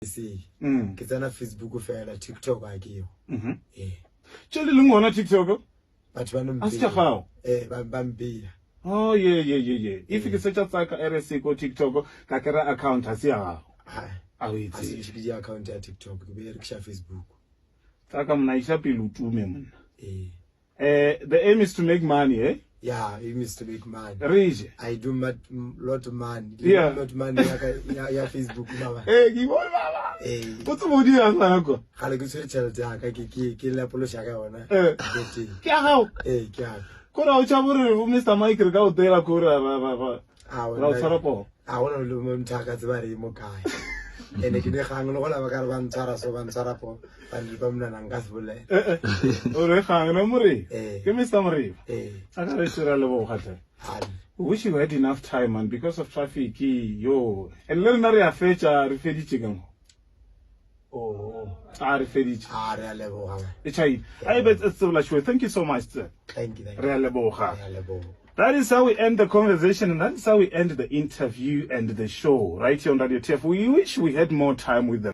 See, kitsana Facebook fela TikTok akiyo. Choli lungona TikTok. But when Asitshagao. Bambia. Oh yeah. If you search tsaka RSA ko TikTok ka kera account asiya. Awitsi shikiji account ya TikTok ke be rekisha Facebook. Tsaka mna isha pilutume mna. The aim is to make money, eh? Yeah, it means to make money. Rich. I do lot of money. Yeah. Lot of money ya Facebook mama. Give all mama. What's the body of Sanako? Kale ku search ya ka ki la polo shaka ona. Kya hao? Kya. Kora uchaburu Mr. Mike ka utela kora ba. La usarapo. Wona lo mthaka tsibari mo kai. Ene ke dikgang le go la ba ka re ba ntshara so ba ntshara po ba ndi ba mna nanga sibole o re kgang no more ke Mr. Moriba saka re shira le bo gata wish you had enough time, man, because of traffic yo and le rena re a fetsa re feditse kang re feditse re a leboga e chai I bet it's so much. Thank you so much, sir. Thank you re a leboga. That is how we end the conversation, and that is how we end the interview and the show right here on Radio TF. We wish we had more time with them.